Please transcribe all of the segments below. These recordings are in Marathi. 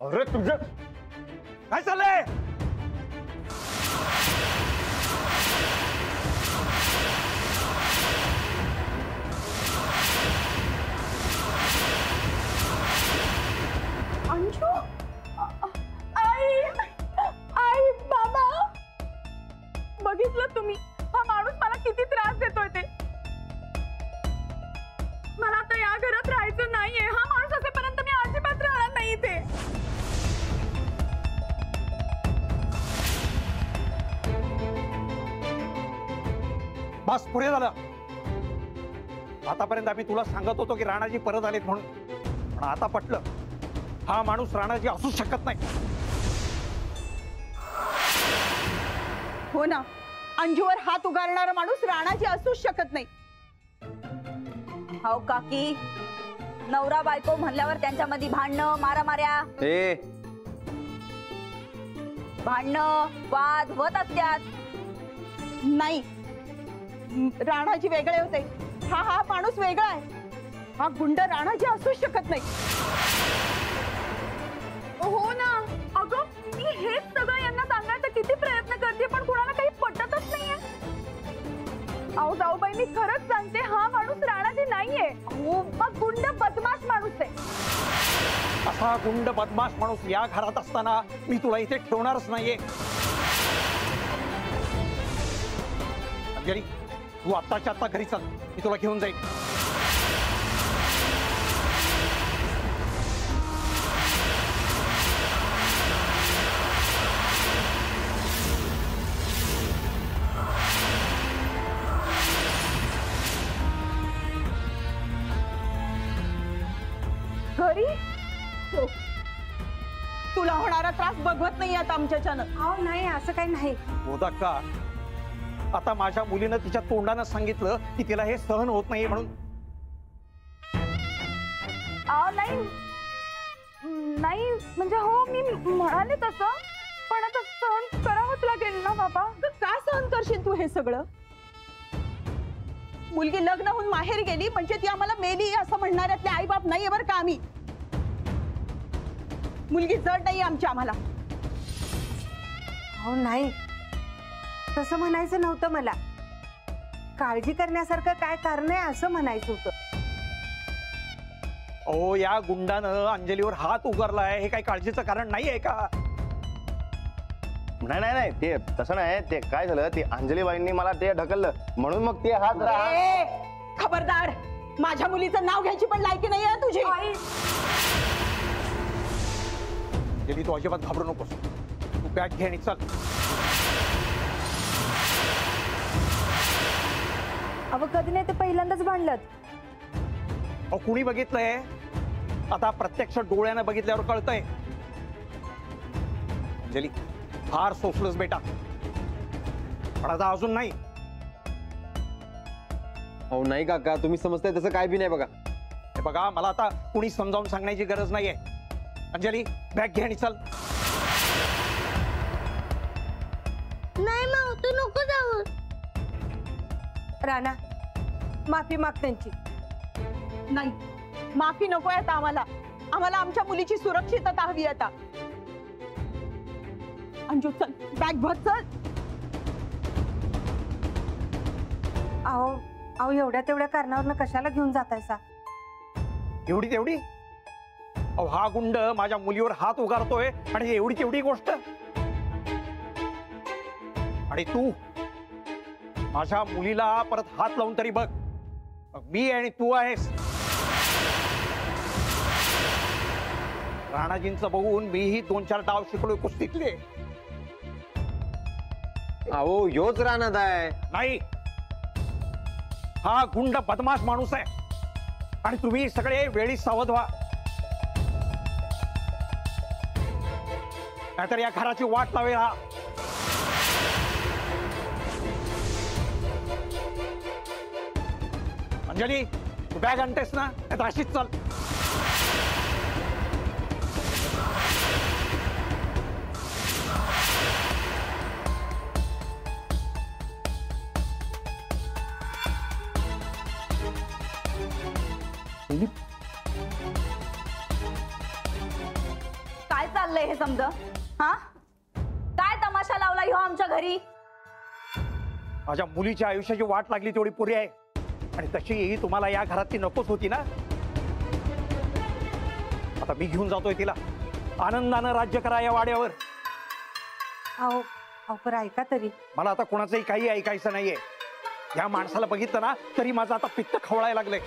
अरे तुझं काय चाललंय? अंशू, आई आई बाबा, बघितलं तुम्ही हा माणूस मला किती त्रास देतोय ते. मला आता या घरात राहायचं नाहीये. हा माणूस असेपर्यंत मी अजिबात राहणार नाही इथे. बस पुरे झालं. आतापर्यंत आम्ही तुला सांगत होतो की राणाजी परत आलेत म्हणून, पण आता पटलं. हा माणूस राणाजी असूच शकत नाही. हो ना, अंजूवर हात उगारणारा माणूस राणाची असूच शकत नाही. हो काकी, नवरा बायको म्हणल्यावर त्यांच्यामध्ये भांडणं मारामाऱ्या भांडणं वाद होत असतात. नाही, राणाजी वेगळे होते. हा माणूस वेगळा आहे. हा गुंड राणाजी असूच शकत नाही. हो ना, अगं मी हेच सगळं यांना सांगायचा किती प्रयत्न करते, पण कुणाला काही पटतच नाहीये. अहो जाऊबाई, मी खरंच सांगते, हा माणूस राणाजी नाहीये. हो, मग गुंड बदमाश माणूस आहे. असा गुंड बदमाश माणूस या घरात असताना मी तुला इथे ठेवणारच नाहीये. अंजली, तू आत्ताच्या आत्ता घरी चल, मी तुला घेऊन जाईन. घरी तुला होणारा त्रास बघवत नाही आता आमच्याच्यानं. अहो नाही, असं काही नाही. होता का? आता माझ्या मुलीनं तिच्या तोंडानं सांगितलं की तिला हे सहन होत नाही म्हणून. नाही नाही, म्हणजे हो मी म्हणाले तसं, पण आता सहन करावंच लागेल ना बाबा. का सहन करशील तू हे सगळं? मुलगी लग्न होऊन माहेर गेली म्हणजे ती आम्हाला मेली असं म्हणणाऱ्यातले आई बाप नाहीये बरं का आम्ही. मुलगी जड नाही आमची आम्हाला. हो नाही, तसं म्हणायचं नव्हतं मला. काळजी करण्यासारखं काय कारण आहे असं म्हणायचं होतं. ओ, या गुंडानं अंजलीवर हात उगारलाय, हे काही काळजीचं कारण नाहीये का? नाही नाही नाही, ते तसं नाही. ते काय झालं, ते अंजलीबाईंनी मला ते ढकललं म्हणून मग ते हात. खबरदार, माझ्या मुलीचं नाव घ्यायची पण लायकी नाही आहे तुझी. अंजली, तू अजिबात घाबरू नकोस. तू बॅग घे आणि चल. अहो कधी नाही, ते पहिल्यांदाच भांडलं. अहो, कुणी बघितलंय? आता प्रत्यक्ष डोळ्यानं बघितल्यावर कळतंय. अंजली, फार सोसलंस बेटा, पण आता अजून नाही. हो नाही काका, तुम्ही समजताय तसं काय बी नाही बघा. हे बघा, मला आता कुणी समजावून सांगण्याची गरज नाहीये. अंजली, बॅग घे आणि चल. नाही माऊ, तू नको जाऊ. राणा, माफी माग त्यांची. नाही, माफी नको आहे आता आम्हाला. आम्हाला आमच्या मुलीची सुरक्षितता हवी आता. अंजू चल, बॅग भर चल. अहो अहो, एवढ्या तेवढ्या कारणावरनं कशाला घेऊन जातायसा? एवढी तेवढी? अहो, हा गुंड माझ्या मुलीवर हात उगारतोय आणि एवढी तेवढी गोष्ट? आणि तू माझ्या मुलीला परत हात लावून तरी बघ. मी आणि तू आहेस. राणाजींचं बघून मीही 2-4 डाव शिकलोय कुस्तीतले. अहो, योच रानात आहे. नाही, हा गुंड बदमाश माणूस आहे आणि तुम्ही सगळे वेळी सावध व्हा, नाहीतर या घराची वाट लावेल हा. अंजली, तू बॅग आणतेस ना? नाहीतर अशीच चल. काय काय चाललंय हे समज? हा, काय तमाशा लावला ह्यो आमच्या घरी? माझ्या मुलीच्या आयुष्याची वाट लागली तेवढी पुरी आहे, आणि तशी तुम्हाला या घरात ती नकोच होती ना. आता मी घेऊन जातोय तिला. आनंदानं राज्य करा या वाड्यावर. अहो अहो पर ऐका तरी. मला आता कोणाचंही काही ऐकायचं नाहीये. या माणसाला बघितलं ना तरी माझं आता पित्त खवळायला लागलंय.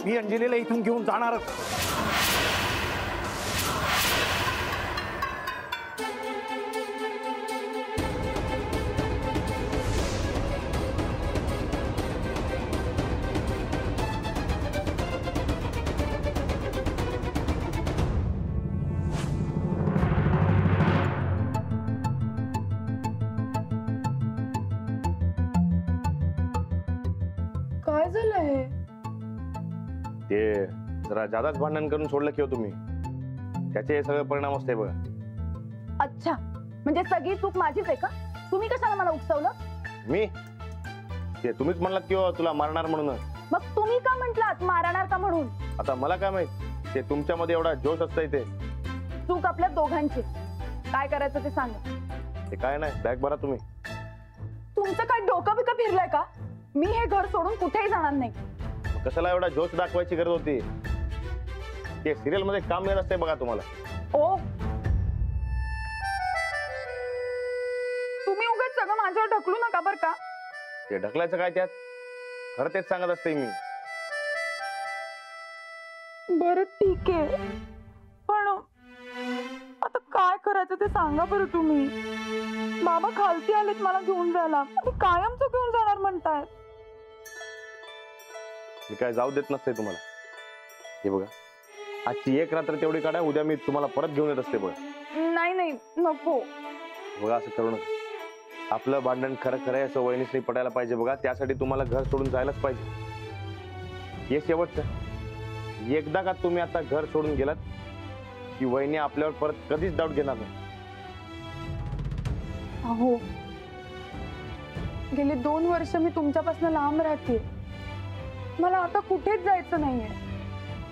मी अंजलीला इथून घेऊन जाणारच. काय झालंय? ते जरा जादाच भांडण करून सोडलं की हो तुम्ही, त्याचे सगळे परिणाम असते बघा. अच्छा, म्हणजे सगळी चूक माझीच आहे का? तुम्ही कशाला मला उकसवलं? मी ते तुम्हीच म्हणलात की हो तुला मारणार म्हणून. मग तुम्ही का म्हंटलात मारणार का म्हणून? आता मला काय माहित ते तुमच्यामध्ये एवढा जोश असतंय ते. चूक आपल्या दोघांची. काय करायचं ते सांगा. ते काय नाही, बॅग भरा तुम्ही. तुमचं काय डोकं बिकं फिरलंय का? मी हे घर सोडून कुठेही जाणार नाही. कशाला एवढा जोश दाखवायची गरज होती? ते सिरियल मध्ये काम मिळत असते बघा तुम्हाला. ओ, तुम्ही उगाच सगळं माझ्यावर ढकलू नका बर का. ते ढकलायचं काय त्यात? खरं तेच सांगत असते मी. बरं ठीक आहे, पण आता काय करायचं ते सांगा बरं तुम्ही. बाबा खालती आलेत मला घेऊन जायला, आणि कायमचं घेऊन जाणार म्हणतायत. मी काय जाऊ देत नसते तुम्हाला. हे बघा, आजची एक रात्र तेवढी काढा, उद्या मी तुम्हाला परत घेऊन येत असते बघा. नाही नाही नको. बघा असं करू नका. आपलं भांडण खरं खरं आहे असं वहिनीसनी पडायला पाहिजे बघा. त्यासाठी तुम्हाला घर सोडून जायलाच पाहिजे. हे शेवटचं. एकदा का तुम्ही आता घर सोडून गेलात की वहिनी आपल्यावर परत कधीच डाऊट घेणार नाही. अहो, गेले 2 वर्ष मी तुमच्यापासून लांब राहते. मला आता कुठेच जायचं नाहीये.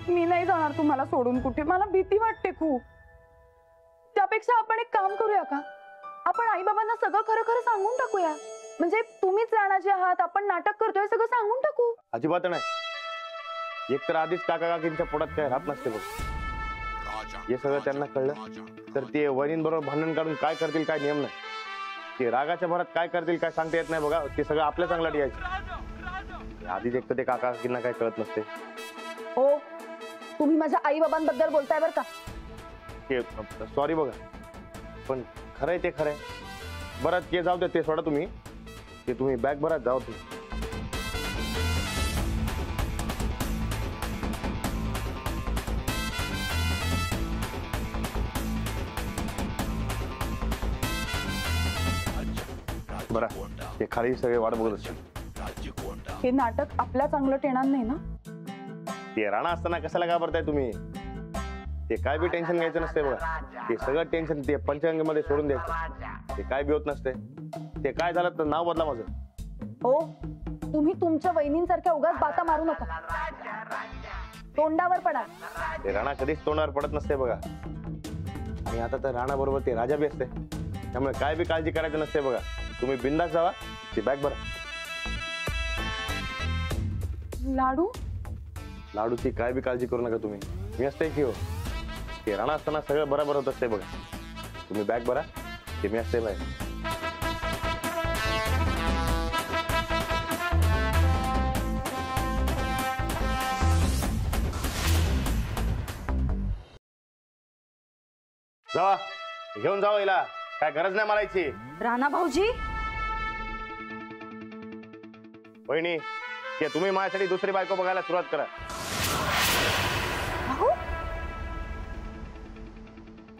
मी नाही जाणार तुम्हाला सोडून कुठे. मला भीती वाटते खूप. त्यापेक्षा आपण एक काम करूया का? आपण आई बाबांना सगळं खरं खरं सांगून टाकूया. म्हणजे तुम्हीच राणाचे आहात, आपण नाटक करतोय, सगळं सांगून टाकू. अजिबात नाही. एक तर आधीच काका काकींच्या पोटात काय राहत नसते बघ. हे सगळं त्यांना कळलं तर ते वहिनींबरोबर भांडण काढून काय करतील काय नियम नाही. ते रागाच्या भरात काय करतील काय सांगता येत नाही बघा. ते सगळं आपल्या चांगलं यायचं. आधीच एक तर ते काका काकींना काय कळत नसते. हो, तुम्ही माझ्या आई बाबांबद्दल बोलताय बर का. ते सॉरी बघा, पण खरंय ते खरंय. बरं ते जाऊ दे, ते सोडा तुम्ही. ते तुम्ही बॅग भरा, जाऊ तुम्ही. बरं, ते खाली सगळे वाट बघत असतील. हे नाटक आपल्या चांगलं टेणार नाही ना. ते राणा असताना कशाला घाबरताय तुम्ही? ते काय बी टेन्शन घ्यायचं नसते बघा. ते सगळं टेन्शन ते पंचगंगेमध्ये सोडून द्यायचं. ते काय बी होत नसते. ते काय झालं तर नाव बदला माझं. हो, तुम्ही तुमच्या वहिनींसारख्या उगाच बाता मारू नका. तोंडावर पडा. ते राणा कधीच तोंडावर पडत नसते बघा. आणि आता तर राणा बरोबर ते राजा बी असते. त्यामुळे काय बी काळजी करायची नसते बघा. तुम्ही बिंदास जावा. ती बॅग भरा. लाडू लाडूची काय बी काळजी करू नका तुम्ही. मी असते की हो. ते राणा असताना सगळं बरोबर होत असते बघा. तुम्ही बॅग भरा. ते मी असते बाहेर. जावा, घेऊन जावा हिला. काय गरज नाही मारायची. राणा भाऊजी, वहिनी, ते तुम्ही माझ्यासाठी दुसरी बायको बघायला सुरुवात करा.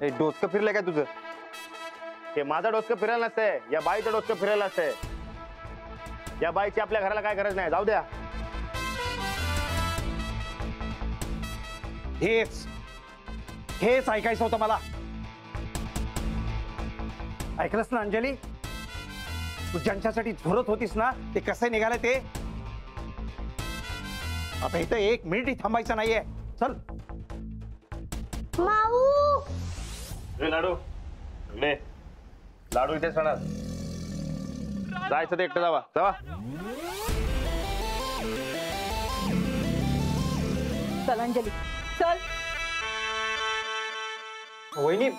हे डोसकं फिरलंय काय तुझं? हे माझं डोसकं फिरायला नसतंय, या बाईचं डोसकं फिरायला असतंय. या बाईची आपल्या घराला काय गरज नाही. जाऊ द्या. हेच हेच ऐकायचं होतं मला. ऐकलंस ना अंजली? तू ज्यांच्यासाठी झुरत होतीस ना ते कसे निघाले ते. आता इथं 1 मिनिट थांबायचं नाहीये. चल. माऊ ए लाडू ले लाडू इथेच राहणार. जायचं ते एकटं जावा जावा. चल अंजली चल. वहिनी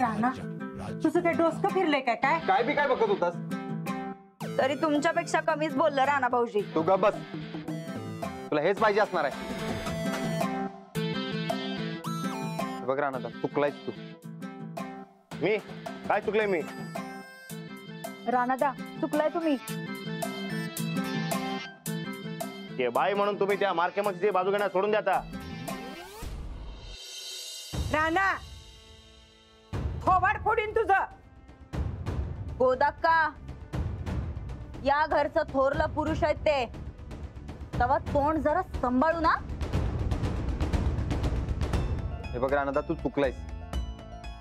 राणा तुझं काय डोसकं फिरलंय काय काय काय बी काय बघत होतास? तरी तुमच्यापेक्षा कमीच बोललं राणा भाऊजी. तू गप बस. तुला हेच पाहिजे असणार आहे. बघ राणा चुकलायस तू. मी काय चुकलंय मी? राणादा चुकलाय तुम्ही. ते बाई म्हणून तुम्ही त्या मार्केटची बाजू घेण्यास सोडून द्या आता. राणा थोबाड फोडीन तुझं. गोदाक्का या घरचं थोरलं पुरुष आहेत ते. तेव्हा तोंड जरा सांभाळू ना. हे बघ राणा तू चुकलायस.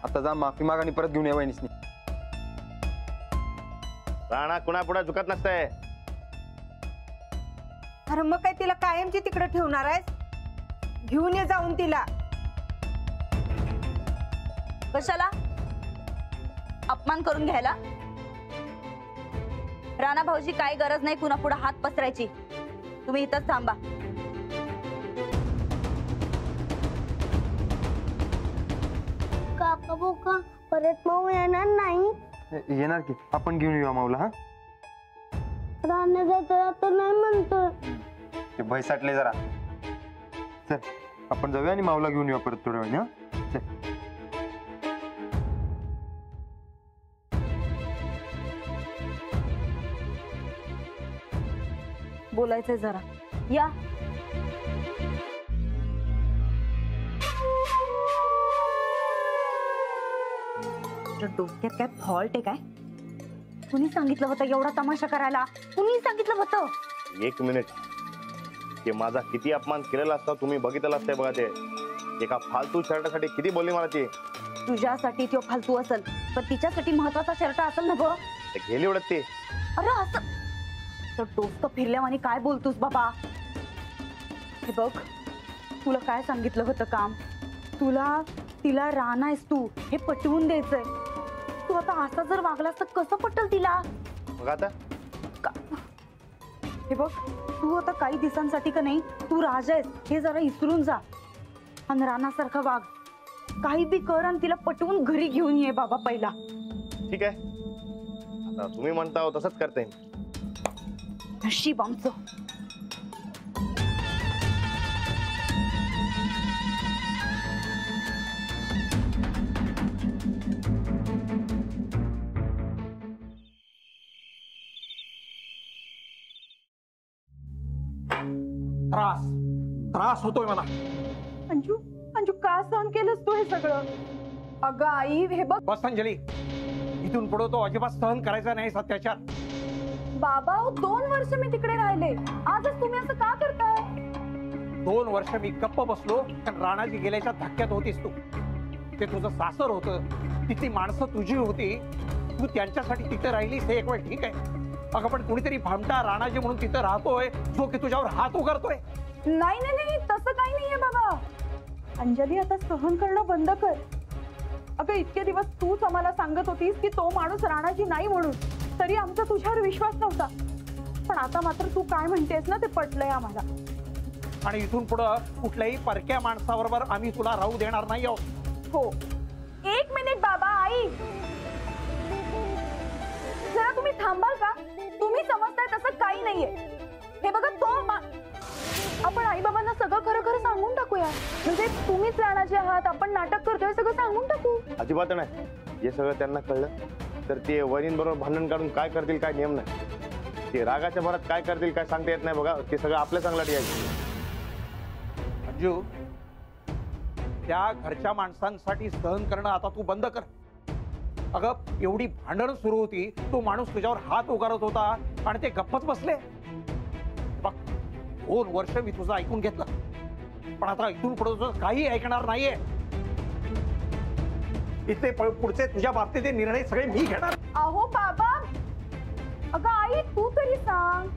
आता जा माफी माग आणि परत घेऊन ये वहिनीसनी. राणा कुणापुढे झुकत नसतंय. अरे मग काय तिला कायमची तिकडे ठेवणार आहेस? घेऊन ये जाऊन तिला. कशाला अपमान करून घ्यायला? राणा भाऊजी काही गरज नाही कुणा पुढे हात पसरायची. तुम्ही इथंच थांबा. काका बोका परत माऊ येणार नाही. येणार की आपण घेऊन येऊ माऊला. हा राहण्याचा आता नाही म्हणतोय. ते भय साठले जरा. चल आपण जाऊया आणि माऊला घेऊन येऊ परत थोड्या वेळाने. हा चल. बोलायचंय जरा. या डोक्यात काय फॉल्ट आहे काय? कुणी सांगितलं होतं एवढा तमाशा करायला? कुणी सांगितलं होतं? एक मिनिट. ते माझा किती अपमान केलेला असता तुम्ही बघितलं असतंय बघा. ते एका फालतू शर्टासाठी किती बोलली मला ती. तुझ्यासाठी तो फालतू असेल पण तिच्यासाठी महत्वाचा शर्ट असेल ना ग. ते गेली उडत ते. अरे असं तर डोकं फिरल्यावानी काय बोलतोस बाबा? हे बघ तुला काय सांगितलं होतं काम? तुला तिला राणा आहेस तू हे पटवून द्यायचंय. तू आता असा जर वागलास तर कसं पटल तिला? बघा आता हे बघ तू आता काही दिवसांसाठी का नाही तू राजा आहेस हे जरा विसरून जा आणि राणासारखा वाग. काही बी कर आणि तिला पटवून घरी घेऊन ये बाबा पहिला. ठीक आहे आता तुम्ही म्हणता हो तसंच करते. नशीब आमचं. त्रास त्रास होतोय मला. अंजू अंजू का सहन केलंस तू हे सगळं? अगं आई हे बघ. बस अंजली इथून पुढे तो अजिबात सहन करायचा नाही अत्याचार. बाबा 2 वर्ष मी तिकडे राहिले. आजच तुम्ही असं का करताय? 2 वर्ष मी गप्प बसलो कारण राणाजी गेल्याच्या धक्क्यात होतीस तू. ते तुझं सासर होतं. तिथली माणसं तुझी होती. तू त्यांच्यासाठी तिथे राहिलीस हे एक वेळ ठीक आहे. अगं पण कुणीतरी भामटा राणाजी म्हणून तिथं राहतोय जो की तुझ्यावर हात उगारतोय. नाही नाही नाही तसं काही नाहीये बाबा. अंजली आता सहन करणं बंद कर. अगं इतके दिवस तूच आम्हाला सांगत होतीस की तो माणूस राणाजी नाही म्हणून. तरी आमचा तुझ्यावर विश्वास नव्हता. पण आता मात्र तू काय म्हणतेस ना ते पटलंय आम्हाला. आणि इथून पुढं कुठल्याही परक्या माणसाबरोबर आम्ही तुला राहू देणार नाही आहोत. हो 1 मिनिट बाबा. आई जरा तुम्ही थांबाल का? तुम्ही समजताय तसं काही नाहीये. हे बघा आपण आई बाबांना सगळं खरं खरं सांगून टाकूया. म्हणजे तुम्हीच राणाचे आहात. आपण नाटक करतोय सगळं सांगून टाकू. अजिबात नाही. हे सगळं त्यांना कळलं तर ते वहिनींबरोबर भांडण काढून काय करतील काय नियम नाही. ते रागाच्या भरात काय करतील काय सांगता येत नाही बघा. ते सगळं आपल्या चांगलं यायचं. अंजू त्या घरच्या माणसांसाठी सहन करणं आता तू बंद कर. अगं एवढी भांडण सुरू होती. तो माणूस तुझ्यावर हात उगारत होता आणि ते गप्पच बसले. बघ 2 वर्ष मी तुझं ऐकून घेतलं पण आता इथून पुढे तुझं काही ऐकणार नाहीये. इथले पुढचे तुझ्या बाबतीत निर्णय सगळे मी घेणार. अहो बाबा. अगं आई तू तरी सांग.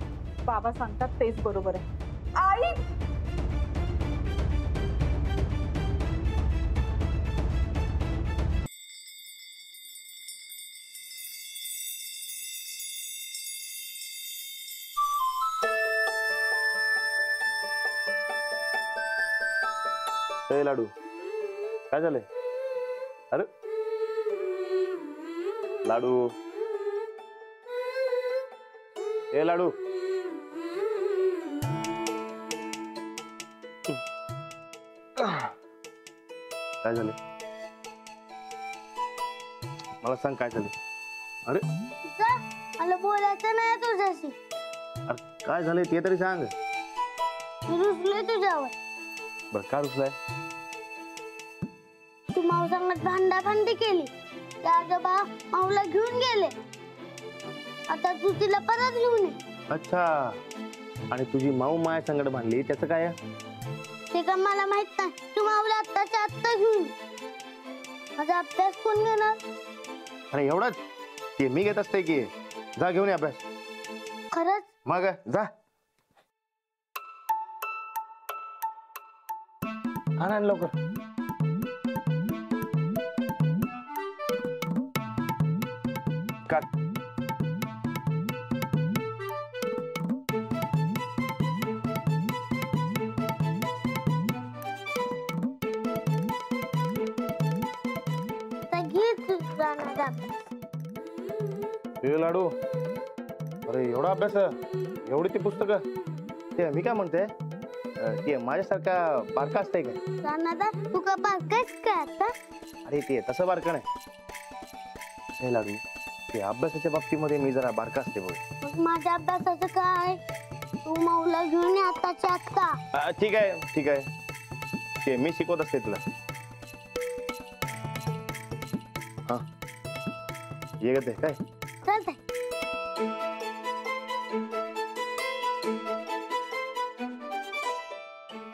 बाबा सांगतात तेच बरोबर आहे. आई ए लाडू काय झालंय? अरे लाडू, ए लाडू, काय झालं? मला सांग काय झालं? अरे जा, मला बोलायचं नाही तुझ्याशी. अरे काय झालंय ते तरी सांग. मी रुसलोय तुझ्यावर. बर काय रुसलाय? तू मावसांगत भांडाभांडी केली. त्या आजोबा माऊला घेऊन गेले. आता तू तिला परत घेऊन ये. अच्छा, आणि तुझी माऊ माया संकट बांधली त्याचं काय आहे? ते का मला माहित नाही. तू माऊला आत्ताच्या आत्ता घेऊन ये. माझा अभ्यास कोण घेणार? अरे एवढंच ते मी घेत असते की. जा घेऊन ये अभ्यास. खरंच? मग जा. आण लवकर. काढ. आता घे तुझा अभ्यास. ए लाडू, अरे एवढा अभ्यास, एवढी ती पुस्तकं. ते मी काय म्हणते, ते माझ्यासारखा बारका असतंय काय? रानादा तू का बारकायस काय आता? अरे ते तसं बारकं नाही. हे लाडू, ते अभ्यासाच्या बाबतीमध्ये मी जरा बारका असते बघ. मग माझ्या अभ्यासाचं काय? तू माऊला घेऊन ये आत्ताच्या आत्ता. ठीक आहे ठीक आहे, ते मी शिकवत असते तुला. हा ये ग ते काय. चालतंय.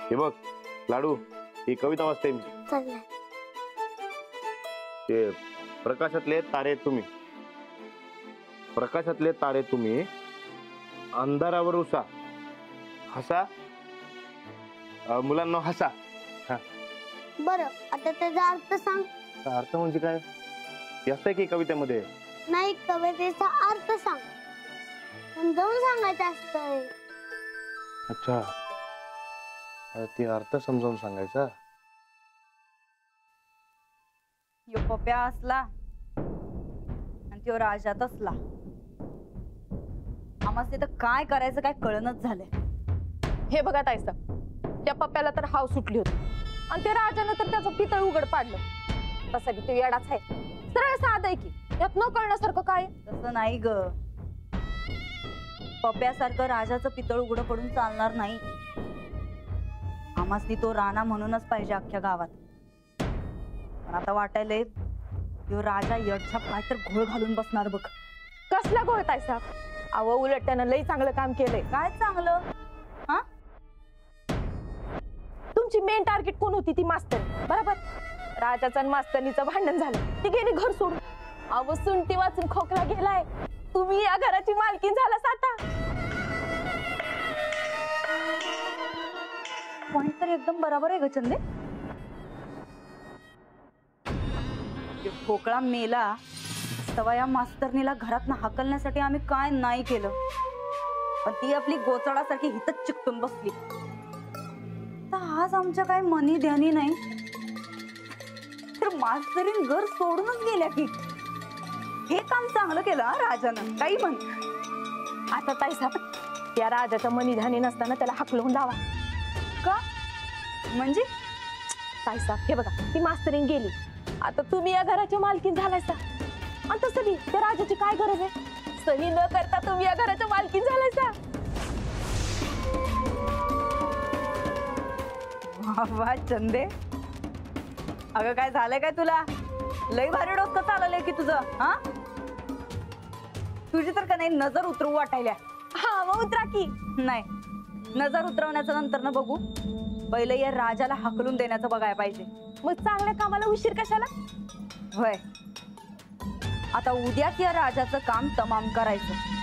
हे बघ लाडू, ही कविता वाचते मी. चालतंय. ते प्रकाशातले तारे तुम्ही, प्रकाशातले तारे तुम्ही, अंधारावर उसा, हसा मुलांना हसा. बरं, आता त्याचा अर्थ सांग. अर्थ म्हणजे काय? हे असतंय की कवितेमध्ये? नाही, कवितेचा अर्थ सांग. समजावून सांगायचं असतंय. अच्छा, ते अर्थ समजावून सांगायचा. यो पप्या असला आणि त्यो राजात असला. आम्हाला तिथं काय करायचं काय कळणच झालंय. हे बघा ताईसा, त्या पप्प्याला तर हाव सुटली होती आणि त्या राजानं तर त्याचं पितळ उघड पाडलं. तसं बी तो येडाच आहे. सरळ साध आहे की, यात न कळण्यासारखं काय? तसं नाही ग, पप्यासारखं राजाचं पितळ उघडं पडून चालणार नाही. आम्हासनी तो राणा म्हणूनच पाहिजे अख्ख्या गावात. पण आता वाटायलंय तो राजा यडच्या पाय तर घोळ घालून बसणार बघ. कसला गोळ ताईसा? अहो उलट त्यानं लई चांगलं काम केलंय. काय चांगलं? हा, तुमची मेन टार्गेट कोण होती? ती मास्तर, बरोबर? राजाचं आणि मास्तरनीचं भांडण झालं, ती गेली घर सोडून. अहो सुंटी वाचून खोकला गेलाय. तुम्ही या घराची मालकीन झालास आता. पॉइंट तर एकदम बरोबर आहे ग चंदे. खोकळा मेला तेव्हा या मास्तरनीला घरातनं हाकलण्यासाठी आम्ही काय नाही केलं, पण ती आपली गोचाडासारखी हितच चिकटून बसली. तर आज आमच्या काय मनी ध्यानी नाही, तर मास्तरीन घर सोडूनच गेल्या की. हे काम चांगलं केलं राजानं, काही म्हण. आता ताईसा, या राजाच्या मनीधानी नसताना त्याला हाकलून लावा. का म्हणजे? ताईसा हे बघा, ती मास्तरीन गेली, आता तुम्ही या घराच्या मालकीन झालायसा. आणि तसं बी त्या राजाची काय गरज आहे? सही न करता तुम्ही या घराच्या मालकीन झालायसा. वा चंदे, अगं काय झालंय काय तुला? लई भारी डोकं चाललंय की तुझं. हा, तुझी तर का नाही नजर उतरवू वाटायल्या. हा मग उतरा की. नाही, नजर उतरवण्याचं नंतर न बघू, पहिलं या राजाला हाकलून देण्याचं बघायला पाहिजे. मग चांगल्या कामाला उशीर कशाला? होय, आता उद्याच या राजाचं काम तमाम करायचं.